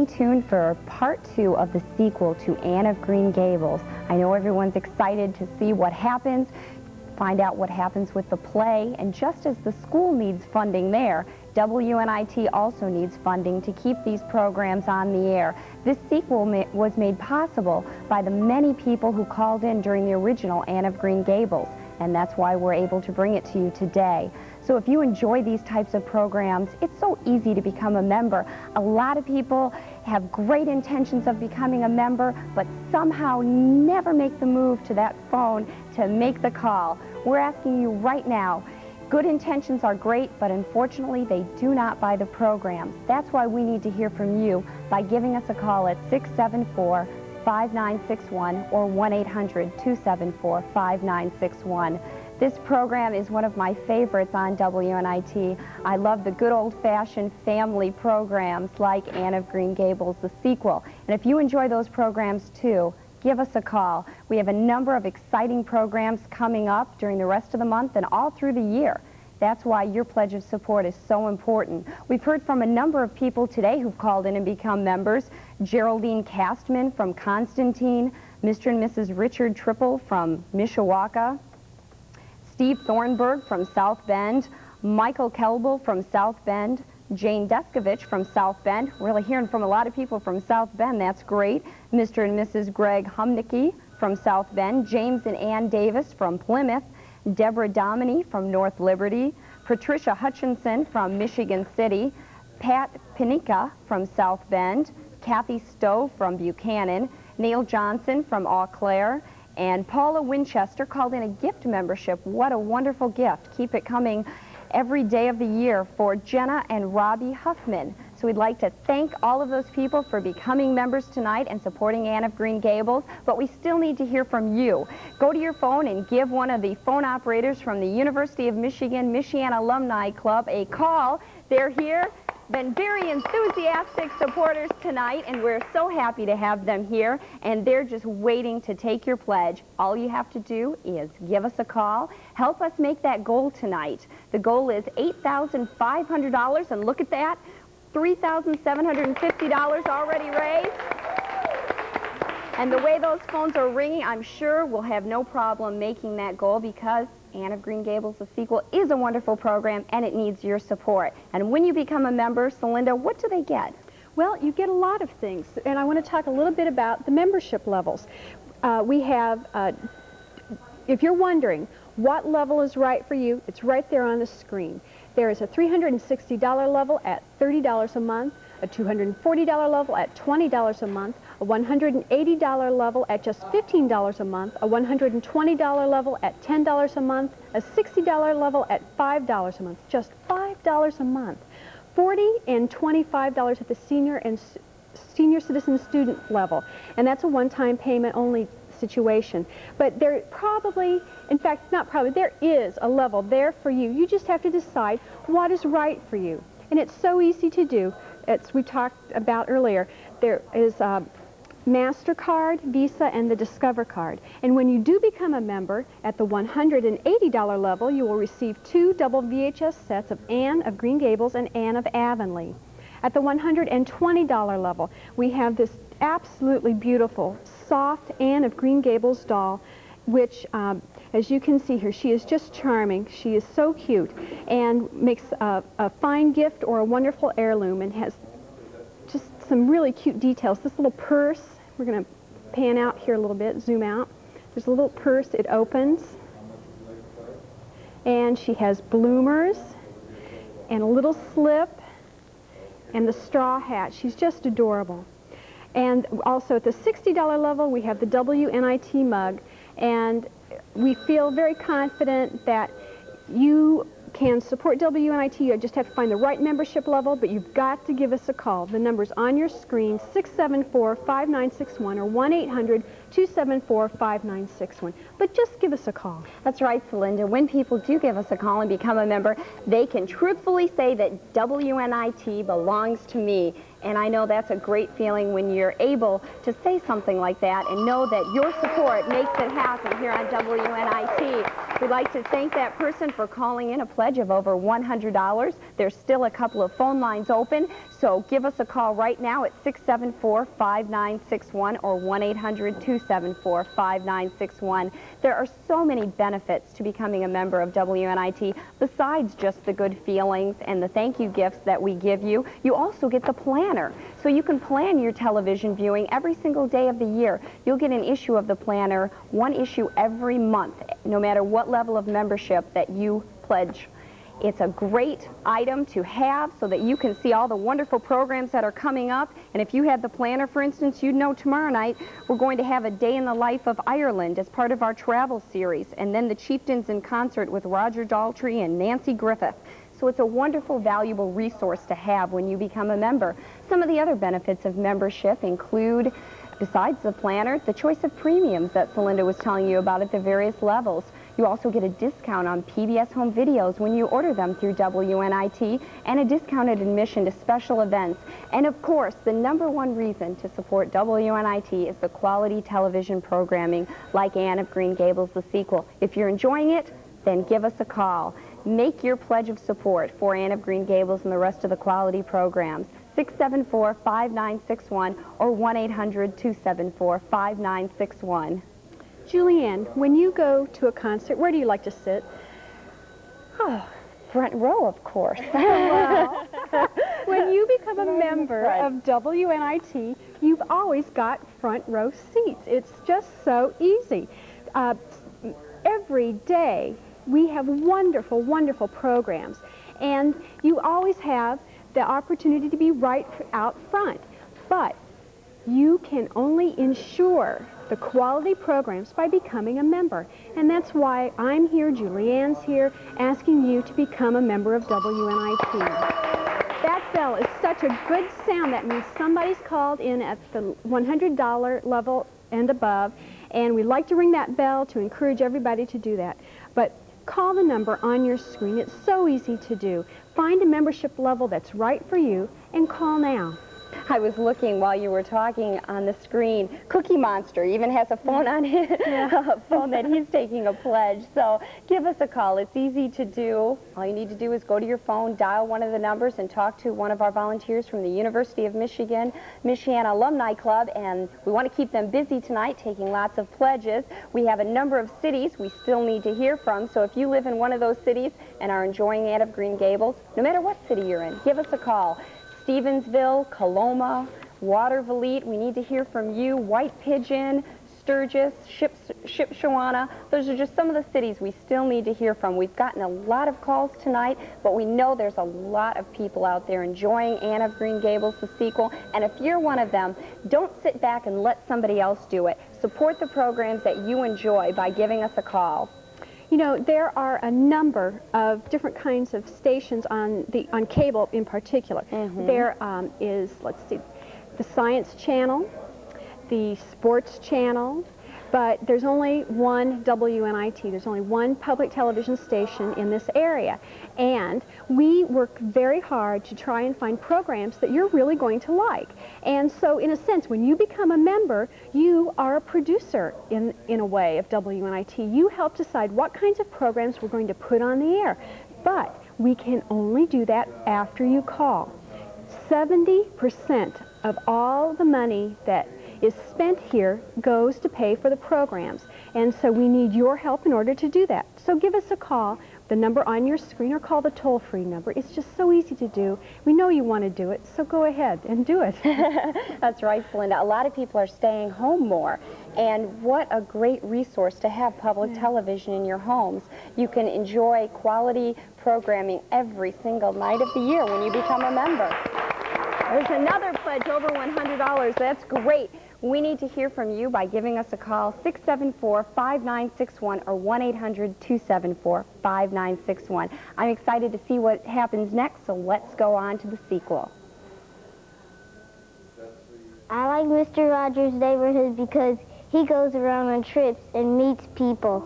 stay tuned for part 2 of the sequel to Anne of Green Gables. I know everyone's excited to see what happens, find out what happens with the play, and just as the school needs funding there, WNIT also needs funding to keep these programs on the air. This sequel was made possible by the many people who called in during the original Anne of Green Gables, and that's why we're able to bring it to you today. So if you enjoy these types of programs, it's so easy to become a member. A lot of people have great intentions of becoming a member, but somehow never make the move to that phone to make the call. We're asking you right now, good intentions are great, but unfortunately they do not buy the programs. That's why we need to hear from you by giving us a call at 674-5961 or 1-800-274-5961. This program is one of my favorites on WNIT. I love the good old-fashioned family programs like Anne of Green Gables, the sequel. And if you enjoy those programs too, give us a call. We have a number of exciting programs coming up during the rest of the month and all through the year. That's why your pledge of support is so important. We've heard from a number of people today who've called in and become members. Geraldine Castman from Constantine, Mr. and Mrs. Richard Triple from Mishawaka, Steve Thornburg from South Bend, Michael Kelbel from South Bend, Jane Deskovich from South Bend. We're really hearing from a lot of people from South Bend. That's great. Mr. and Mrs. Greg Humnicki from South Bend, James and Ann Davis from Plymouth, Deborah Dominy from North Liberty, Patricia Hutchinson from Michigan City, Pat Pinica from South Bend, Kathy Stowe from Buchanan, Neil Johnson from Eau Claire, and Paula Winchester called in a gift membership. What a wonderful gift. Keep it coming every day of the year for Jenna and Robbie Huffman. So we'd like to thank all of those people for becoming members tonight and supporting Anne of Green Gables, but we still need to hear from you. Go to your phone and give one of the phone operators from the University of Michigan Michiana Alumni Club a call. They're here. Been very enthusiastic supporters tonight, and we're so happy to have them here, and they're just waiting to take your pledge. All you have to do is give us a call. Help us make that goal tonight. The goal is $8,500, and look at that, $3,750 already raised. And the way those phones are ringing, I'm sure we'll have no problem making that goal, because Anne of Green Gables, the sequel, is a wonderful program, and it needs your support. And when you become a member, Celinda, what do they get? Well, you get a lot of things, and I want to talk a little bit about the membership levels. We have, if you're wondering what level is right for you, it's right there on the screen. There is a $360 level at $30 a month, a $240 level at $20 a month, a $180 level at just $15 a month, a $120 level at $10 a month, a $60 level at $5 a month, just $5 a month, $40 and $25 at the senior citizen student level, and that's a one-time payment only situation. But there probably, in fact, not probably, there is a level there for you. You just have to decide what is right for you, and it's so easy to do. As we talked about earlier, there is MasterCard, Visa, and the Discover card. And when you do become a member, at the $180 level, you will receive 2 double VHS sets of Anne of Green Gables and Anne of Avonlea. At the $120 level, we have this absolutely beautiful, soft Anne of Green Gables doll, which, as you can see here, she is just charming. She is so cute and makes a fine gift or a wonderful heirloom, and has just some really cute details. This little purse, we're going to pan out here a little bit, zoom out. There's a little purse, it opens, and she has bloomers and a little slip and the straw hat. She's just adorable. And also at the $60 level, we have the WNIT mug, and we feel very confident that you can support WNIT. You just have to find the right membership level, but you've got to give us a call. The number's on your screen, 674-5961 or 274-5961. But just give us a call. That's right, Celinda. When people do give us a call and become a member, they can truthfully say that WNIT belongs to me. And I know that's a great feeling when you're able to say something like that and know that your support makes it happen here on WNIT. We'd like to thank that person for calling in a pledge of over $100. There's still a couple of phone lines open, so give us a call right now at 674-5961 or 1-800-274-5961. There are so many benefits to becoming a member of WNIT besides just the good feelings and the thank you gifts that we give you. You also get the planner, so you can plan your television viewing every single day of the year. You'll get an issue of the planner, one issue every month, no matter what level of membership that you pledge. It's a great item to have so that you can see all the wonderful programs that are coming up. And if you had the planner, for instance, you'd know tomorrow night we're going to have a day in the life of Ireland as part of our travel series, and then the Chieftains in concert with Roger Daltrey and Nancy Griffith. So it's a wonderful, valuable resource to have when you become a member. Some of the other benefits of membership include, besides the planner, the choice of premiums that Celinda was telling you about at the various levels. You also get a discount on PBS home videos when you order them through WNIT, and a discounted admission to special events. And of course, the #1 reason to support WNIT is the quality television programming like Anne of Green Gables, the sequel. If you're enjoying it, then give us a call. Make your pledge of support for Anne of Green Gables and the rest of the quality programs. 674-5961 or 1-800-274-5961. Julianne, when you go to a concert, where do you like to sit? Oh, front row, of course. Well, when you become a member of WNIT, you've always got front row seats. It's just so easy. Every day we have wonderful, wonderful programs, and you always have the opportunity to be right out front. But you can only ensure the quality programs by becoming a member. And that's why I'm here, Julianne's here, asking you to become a member of WNIT. That bell is such a good sound. That means somebody's called in at the $100 level and above, and we like to ring that bell to encourage everybody to do that. But call the number on your screen. It's so easy to do. Find a membership level that's right for you and call now. I was looking while you were talking on the screen. Cookie Monster even has a phone on his phone that he's taking a pledge. So give us a call. It's easy to do. All you need to do is go to your phone, dial one of the numbers, and talk to one of our volunteers from the University of Michigan, Michiana Alumni Club. And we want to keep them busy tonight, taking lots of pledges. We have a number of cities we still need to hear from. So if you live in one of those cities and are enjoying Anne of Green Gables, no matter what city you're in, give us a call. Stevensville, Coloma, Watervliet, we need to hear from you. White Pigeon, Sturgis, Shipshawana. Those are just some of the cities we still need to hear from. We've gotten a lot of calls tonight, but we know there's a lot of people out there enjoying Anne of Green Gables, the sequel. And if you're one of them, don't sit back and let somebody else do it. Support the programs that you enjoy by giving us a call. You know, there are a number of different kinds of stations on cable in particular. There is, let's see, the Science Channel, the Sports Channel, but there's only one WNIT. There's only one public television station in this area. And we work very hard to try and find programs that you're really going to like. And so, in a sense, when you become a member, you are a producer in a way of WNIT. You help decide what kinds of programs we're going to put on the air. But we can only do that after you call. 70% of all the money that is spent here goes to pay for the programs, and so we need your help in order to do that. So give us a call, the number on your screen, or call the toll-free number. It's just so easy to do. We know you want to do it, so go ahead and do it. That's right, Celinda. A lot of people are staying home more, and what a great resource to have public television in your homes. You can enjoy quality programming every single night of the year when you become a member. There's another pledge over $100. That's great. We need to hear from you by giving us a call, 674-5961 or 1-800-274-5961. I'm excited to see what happens next, so let's go on to the sequel. I like Mr. Rogers' Neighborhood because He goes around on trips and meets people.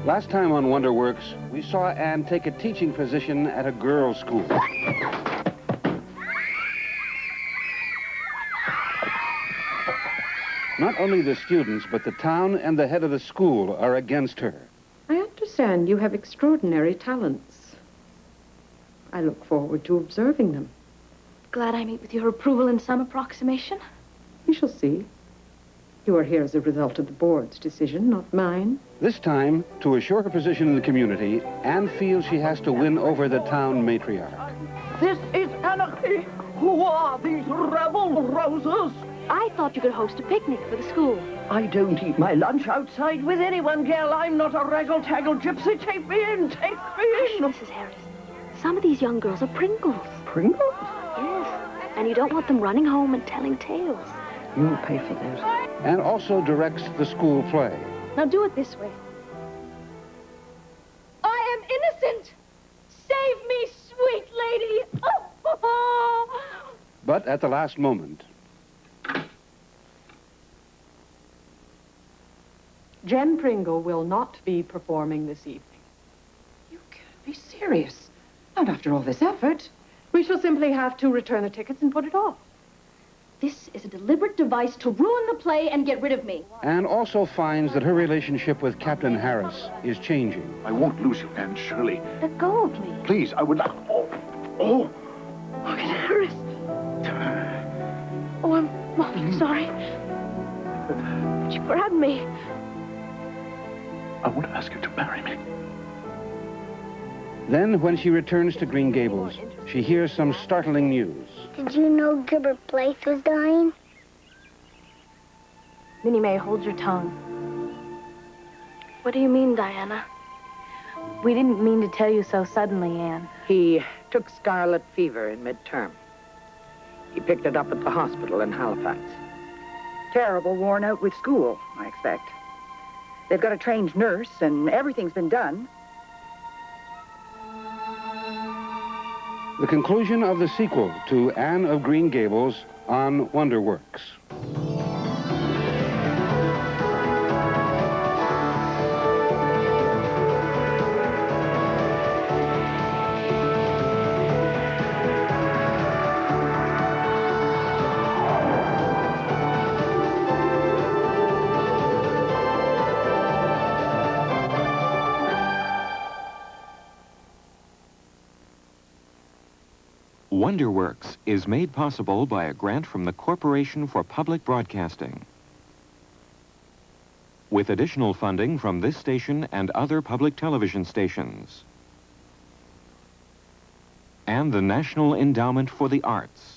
Last time on WonderWorks, we saw Anne take a teaching position at a girls' school. Not only the students, but the town and the head of the school are against her. I understand you have extraordinary talents. I look forward to observing them. Glad I meet with your approval in some approximation. We shall see. You are here as a result of the board's decision, not mine. This time, to assure her position in the community, Anne feels she has to win over the town matriarch. This is anarchy. Who are these rebel roses? I thought you could host a picnic for the school. I don't eat my lunch outside with anyone, girl. I'm not a raggle-taggle gypsy. Take me in, take me Hush, in. Mrs. Harris. Some of these young girls are Pringles. Pringles? Yes, and you don't want them running home and telling tales. You'll pay for that. Anne also directs the school play. Now do it this way. I am innocent! Save me, sweet lady! Oh. But at the last moment, Jen Pringle will not be performing this evening. You can't be serious. Not after all this effort. We shall simply have to return the tickets and put it off. This is a deliberate device to ruin the play and get rid of me. Anne also finds that her relationship with Captain Harris is changing. I won't lose you, Anne Shirley. Let go of me. Please, I would not. Oh. Captain Harris. Oh, I'm awfully sorry. But you grabbed me. I want to ask you to marry me. Then, when she returns to Green Gables, she hears some startling news. Did you know Gilbert Blythe was dying? Minnie May, hold your tongue. What do you mean, Diana? We didn't mean to tell you so suddenly, Anne. He took scarlet fever in midterm. He picked it up at the hospital in Halifax. Terrible, worn out with school, I expect. They've got a trained nurse, and everything's been done. The conclusion of the sequel to Anne of Green Gables on WonderWorks. WonderWorks is made possible by a grant from the Corporation for Public Broadcasting, with additional funding from this station and other public television stations, and the National Endowment for the Arts.